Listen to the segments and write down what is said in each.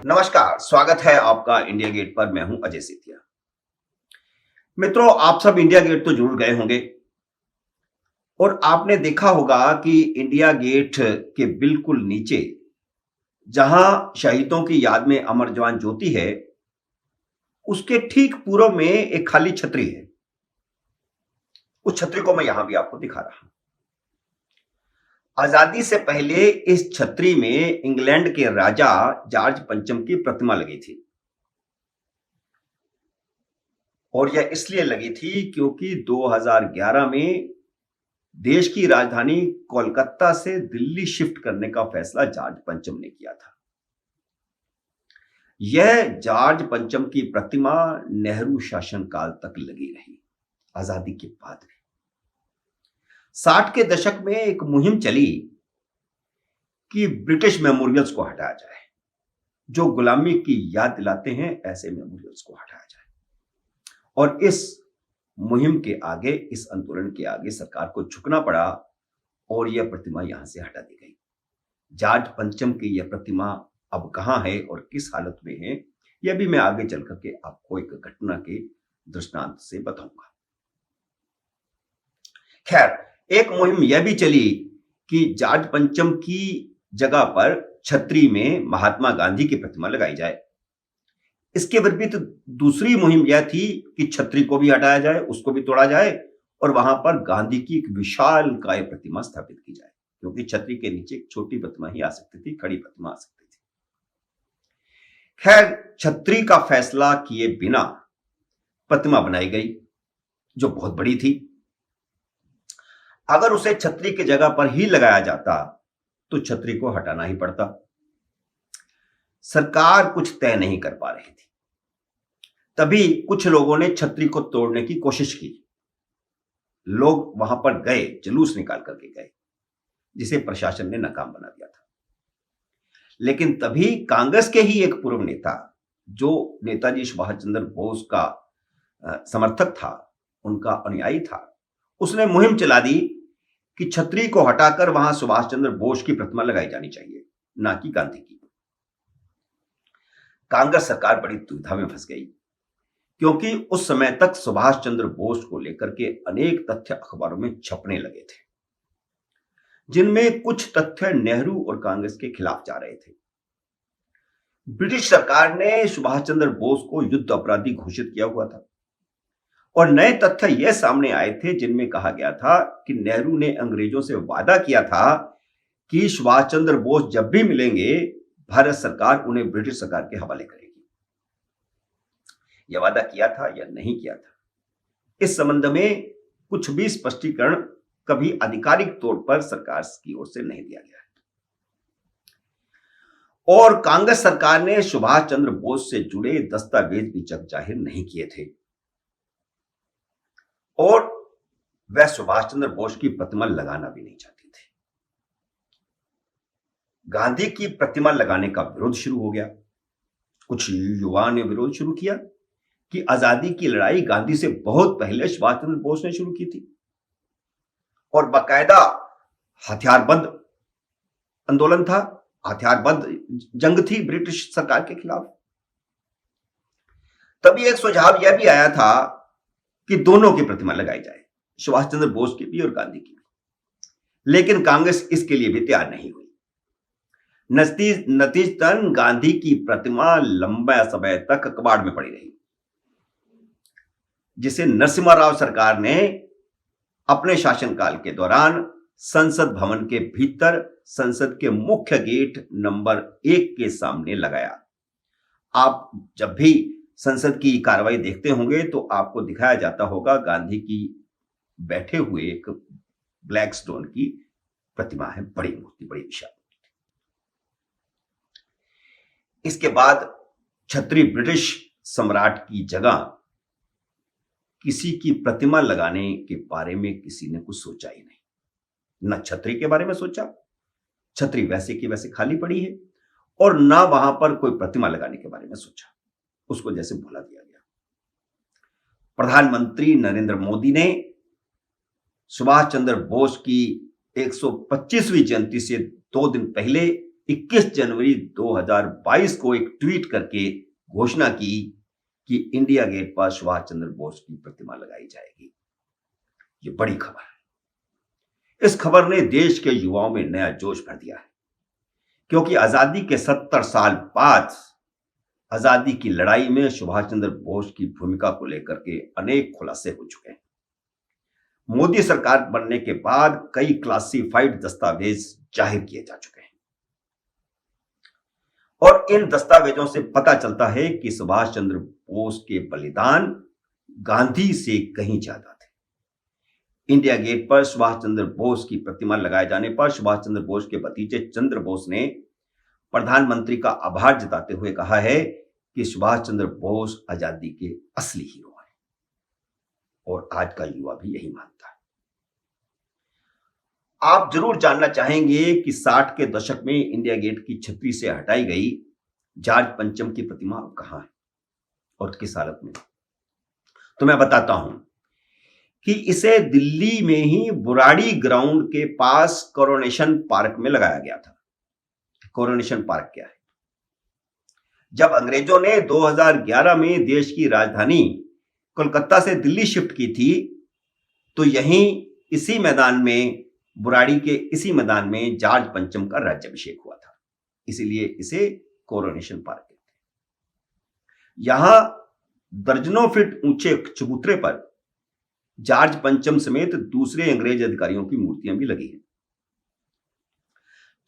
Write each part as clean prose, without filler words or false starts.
नमस्कार, स्वागत है आपका इंडिया गेट पर। मैं हूं अजय सेठिया। मित्रों, आप सब इंडिया गेट तो जरूर गए होंगे और आपने देखा होगा कि इंडिया गेट के बिल्कुल नीचे जहां शहीदों की याद में अमर जवान ज्योति है, उसके ठीक पूर्व में एक खाली छतरी है। उस छतरी को मैं यहां भी आपको दिखा रहा हूं। आजादी से पहले इस छतरी में इंग्लैंड के राजा जॉर्ज पंचम की प्रतिमा लगी थी और यह इसलिए लगी थी क्योंकि 2011 में देश की राजधानी कोलकाता से दिल्ली शिफ्ट करने का फैसला जॉर्ज पंचम ने किया था। यह जॉर्ज पंचम की प्रतिमा नेहरू शासनकाल तक लगी रही, आजादी के बाद भी। 60 के दशक में एक मुहिम चली कि ब्रिटिश मेमोरियल्स को हटाया जाए, जो गुलामी की याद दिलाते हैं ऐसे मेमोरियल्स को हटाया जाए। और इस मुहिम के आगे, इस आंदोलन के आगे सरकार को झुकना पड़ा और यह प्रतिमा यहां से हटा दी गई। जॉर्ज पंचम की यह प्रतिमा अब कहां है और किस हालत में है, यह भी मैं आगे चल करके आपको एक घटना के दृष्टांत से बताऊंगा। खैर, एक मुहिम यह भी चली कि जॉर्ज पंचम की जगह पर छतरी में महात्मा गांधी की प्रतिमा लगाई जाए। इसके विपरीत दूसरी मुहिम यह थी कि छतरी को भी हटाया जाए, उसको भी तोड़ा जाए और वहां पर गांधी की एक विशालकाय प्रतिमा स्थापित की जाए, क्योंकि छतरी के नीचे एक छोटी प्रतिमा ही आ सकती थी, खड़ी प्रतिमा आ सकती थी। खैर, छतरी का फैसला किए बिना प्रतिमा बनाई गई, जो बहुत बड़ी थी। अगर उसे छतरी की जगह पर ही लगाया जाता तो छतरी को हटाना ही पड़ता। सरकार कुछ तय नहीं कर पा रही थी। तभी कुछ लोगों ने छतरी को तोड़ने की कोशिश की। लोग वहां पर गए, जुलूस निकाल करके गए, जिसे प्रशासन ने नाकाम बना दिया था। लेकिन तभी कांग्रेस के ही एक पूर्व नेता, जो नेताजी सुभाष चंद्र बोस का समर्थक था, उनका अनुयायी था, उसने मुहिम चला दी कि छतरी को हटाकर वहां सुभाष चंद्र बोस की प्रतिमा लगाई जानी चाहिए, ना कि गांधी की। कांग्रेस सरकार बड़ी दुविधा में फंस गई, क्योंकि उस समय तक सुभाष चंद्र बोस को लेकर के अनेक तथ्य अखबारों में छपने लगे थे, जिनमें कुछ तथ्य नेहरू और कांग्रेस के खिलाफ जा रहे थे। ब्रिटिश सरकार ने सुभाष चंद्र बोस को युद्ध अपराधी घोषित किया हुआ था और नए तथ्य यह सामने आए थे, जिनमें कहा गया था कि नेहरू ने अंग्रेजों से वादा किया था कि सुभाष चंद्र बोस जब भी मिलेंगे, भारत सरकार उन्हें ब्रिटिश सरकार के हवाले करेगी। यह वादा किया था या नहीं किया था, इस संबंध में कुछ भी स्पष्टीकरण कभी आधिकारिक तौर पर सरकार की ओर से नहीं दिया गया है। और कांग्रेस सरकार ने सुभाष चंद्र बोस से जुड़े दस्तावेज भी जग जाहिर नहीं किए थे और वह सुभाष चंद्र बोस की प्रतिमा लगाना भी नहीं चाहती थी। गांधी की प्रतिमा लगाने का विरोध शुरू हो गया। कुछ युवाओं ने विरोध शुरू किया कि आजादी की लड़ाई गांधी से बहुत पहले सुभाष चंद्र बोस ने शुरू की थी और बाकायदा हथियारबंद आंदोलन था, हथियारबंद जंग थी ब्रिटिश सरकार के खिलाफ। तभी एक सुझाव यह भी आया था कि दोनों की प्रतिमा लगाई जाए, सुभाष चंद्र बोस की भी और गांधी की भी। लेकिन कांग्रेस इसके लिए भी तैयार नहीं हुई। नतीजतन गांधी की प्रतिमा लंबा समय तक कबाड़ में पड़ी रही, जिसे नरसिम्हा राव सरकार ने अपने शासनकाल के दौरान संसद भवन के भीतर संसद के मुख्य गेट नंबर 1 के सामने लगाया। आप जब भी संसद की कार्रवाई देखते होंगे तो आपको दिखाया जाता होगा गांधी की बैठे हुए एक ब्लैक स्टोन की प्रतिमा है, बड़ी मूर्ति, बड़ी विशाल। इसके बाद छतरी ब्रिटिश सम्राट की जगह किसी की प्रतिमा लगाने के बारे में किसी ने कुछ सोचा ही नहीं। न छतरी के बारे में सोचा, छतरी वैसे की वैसे खाली पड़ी है, और ना वहां पर कोई प्रतिमा लगाने के बारे में सोचा, उसको जैसे भुला दिया गया। प्रधानमंत्री नरेंद्र मोदी ने सुभाष चंद्र बोस की 125वीं जयंती से 2 दिन पहले 21 जनवरी 2022 को एक ट्वीट करके घोषणा की कि इंडिया गेट पर सुभाष चंद्र बोस की प्रतिमा लगाई जाएगी। ये बड़ी खबर है। इस खबर ने देश के युवाओं में नया जोश भर दिया है, क्योंकि आजादी के 70 साल बाद आजादी की लड़ाई में सुभाष चंद्र बोस की भूमिका को लेकर के अनेक खुलासे हो चुके हैं। मोदी सरकार बनने के बाद कई क्लासिफाइड दस्तावेज जाहिर किए जा चुके हैं और इन दस्तावेजों से पता चलता है कि सुभाष चंद्र बोस के बलिदान गांधी से कहीं ज्यादा थे। इंडिया गेट पर सुभाष चंद्र बोस की प्रतिमा लगाए जाने पर सुभाष चंद्र बोस के भतीजे चंद्र बोस ने प्रधानमंत्री का आभार जताते हुए कहा है कि सुभाष चंद्र बोस आजादी के असली हीरो हैं और आज का युवा भी यही मानता है। आप जरूर जानना चाहेंगे कि 60 के दशक में इंडिया गेट की छतरी से हटाई गई जॉर्ज पंचम की प्रतिमा अब कहां है और किस हालत में। तो मैं बताता हूं कि इसे दिल्ली में ही बुराड़ी ग्राउंड के पास कोरोनेशन पार्क में लगाया गया था। कोरोनेशन पार्क क्या है? जब अंग्रेजों ने 2011 में देश की राजधानी कोलकाता से दिल्ली शिफ्ट की थी, तो यहीं इसी मैदान में, बुराड़ी के इसी मैदान में जॉर्ज पंचम का राज्याभिषेक हुआ था, इसीलिए इसे कोरोनेशन पार्क कहते हैं। यहां दर्जनों फीट ऊंचे चबूतरे पर जॉर्ज पंचम समेत दूसरे अंग्रेज अधिकारियों की मूर्तियां भी लगी हैं।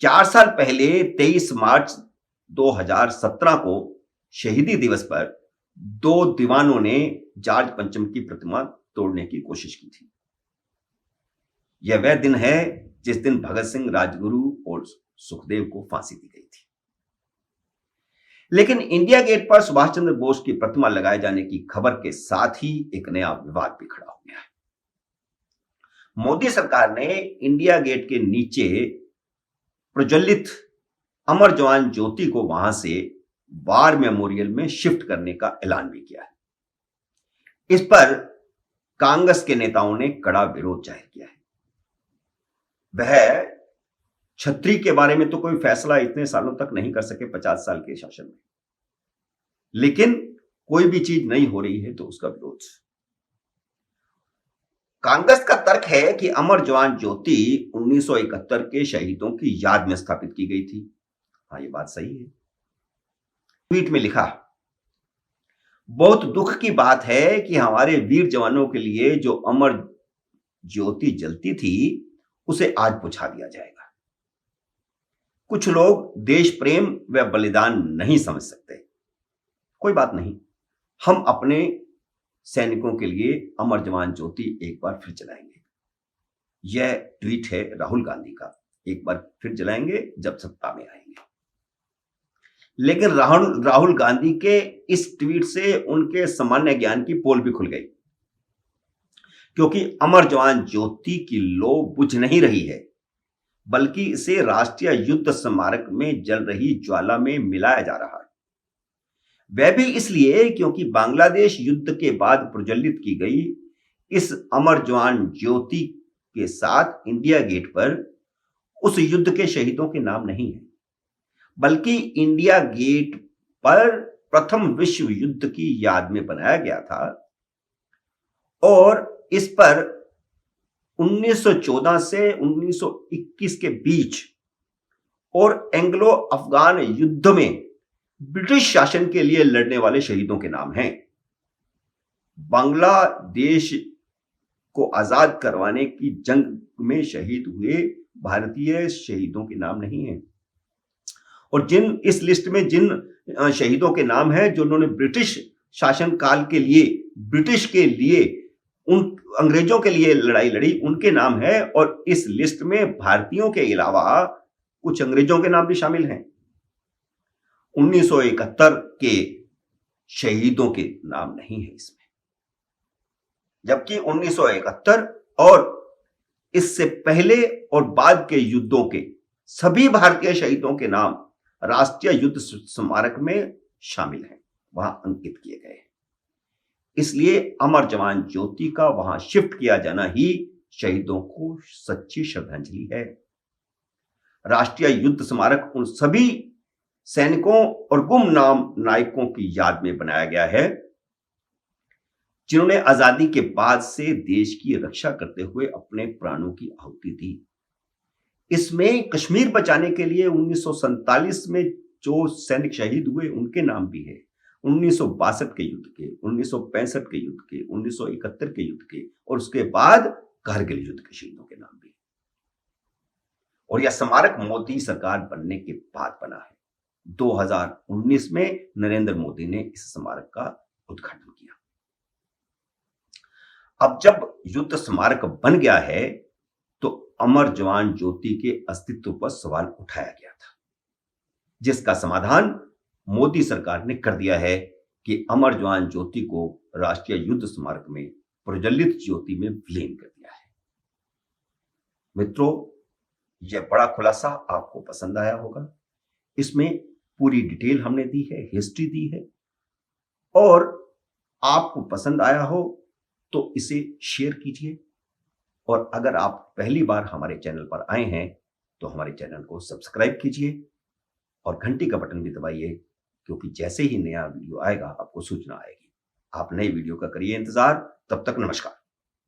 4 साल पहले 23 मार्च 2017 को शहीदी दिवस पर 2 दीवानों ने जॉर्ज पंचम की प्रतिमा तोड़ने की कोशिश की थी। यह वह दिन है जिस दिन भगत सिंह, राजगुरु और सुखदेव को फांसी दी गई थी। लेकिन इंडिया गेट पर सुभाष चंद्र बोस की प्रतिमा लगाए जाने की खबर के साथ ही एक नया विवाद भी खड़ा हो गया है। मोदी सरकार ने इंडिया गेट के नीचे प्रज्वलित अमर जवान ज्योति को वहां से वार मेमोरियल में शिफ्ट करने का ऐलान भी किया है। इस पर कांग्रेस के नेताओं ने कड़ा विरोध जाहिर किया है। वह छतरी के बारे में तो कोई फैसला इतने सालों तक नहीं कर सके, 50 साल के शासन में, लेकिन कोई भी चीज नहीं हो रही है तो उसका विरोध। कांग्रेस का तर्क है कि अमर जवान ज्योति 1971 के शहीदों की याद में स्थापित की गई थी। हाँ, ये बात सही है। ट्वीट में लिखा, बहुत दुख की बात है कि हमारे वीर जवानों के लिए जो अमर ज्योति जलती थी उसे आज बुझा दिया जाएगा। कुछ लोग देश प्रेम व बलिदान नहीं समझ सकते। कोई बात नहीं, हम अपने सैनिकों के लिए अमर जवान ज्योति एक बार फिर जलाएंगे। यह ट्वीट है राहुल गांधी का, एक बार फिर जलाएंगे जब सत्ता में आएंगे। लेकिन राहुल गांधी के इस ट्वीट से उनके सामान्य ज्ञान की पोल भी खुल गई, क्योंकि अमर जवान ज्योति की लौ बुझ नहीं रही है, बल्कि इसे राष्ट्रीय युद्ध स्मारक में जल रही ज्वाला में मिलाया जा रहा है। वह भी इसलिए क्योंकि बांग्लादेश युद्ध के बाद प्रज्वलित की गई इस अमर जवान ज्योति के साथ इंडिया गेट पर उस युद्ध के शहीदों के नाम नहीं है, बल्कि इंडिया गेट पर प्रथम विश्व युद्ध की याद में बनाया गया था और इस पर 1914 से 1921 के बीच और एंग्लो अफगान युद्ध में ब्रिटिश शासन के लिए लड़ने वाले शहीदों के नाम हैं। बांग्लादेश को आजाद करवाने की जंग में शहीद हुए भारतीय शहीदों के नाम नहीं हैं। और इस लिस्ट में जिन शहीदों के नाम हैं जिन्होंने ब्रिटिश शासन काल के लिए, ब्रिटिश के लिए, उन अंग्रेजों के लिए लड़ाई लड़ी, उनके नाम है। और इस लिस्ट में भारतीयों के अलावा कुछ अंग्रेजों के नाम भी शामिल हैं। 1971 के शहीदों के नाम नहीं है इसमें, जबकि 1971 और इससे पहले और बाद के युद्धों के सभी भारतीय शहीदों के नाम राष्ट्रीय युद्ध स्मारक में शामिल हैं, वहां अंकित किए गए हैं। इसलिए अमर जवान ज्योति का वहां शिफ्ट किया जाना ही शहीदों को सच्ची श्रद्धांजलि है। राष्ट्रीय युद्ध स्मारक उन सभी सैनिकों और गुमनाम नायकों की याद में बनाया गया है जिन्होंने आजादी के बाद से देश की रक्षा करते हुए अपने प्राणों की आहुति दी। इसमें कश्मीर बचाने के लिए 1947 में जो सैनिक शहीद हुए उनके नाम भी है, 1962 के युद्ध के, 1965 के युद्ध के, 1971 के युद्ध के और उसके बाद कारगिल युद्ध के शहीदों के नाम भी। और यह स्मारक मोदी सरकार बनने के बाद बना है। 2019 में नरेंद्र मोदी ने इस स्मारक का उद्घाटन किया। अब जब युद्ध स्मारक बन गया है तो अमर जवान ज्योति के अस्तित्व पर सवाल उठाया गया था, जिसका समाधान मोदी सरकार ने कर दिया है कि अमर जवान ज्योति को राष्ट्रीय युद्ध स्मारक में प्रज्वलित ज्योति में विलीन कर दिया है। मित्रों, यह बड़ा खुलासा आपको पसंद आया होगा। इसमें पूरी डिटेल हमने दी है, हिस्ट्री दी है, और आपको पसंद आया हो तो इसे शेयर कीजिए। और अगर आप पहली बार हमारे चैनल पर आए हैं तो हमारे चैनल को सब्सक्राइब कीजिए और घंटी का बटन भी दबाइए, क्योंकि जैसे ही नया वीडियो आएगा आपको सूचना आएगी। आप नए वीडियो का करिए इंतजार। तब तक नमस्कार।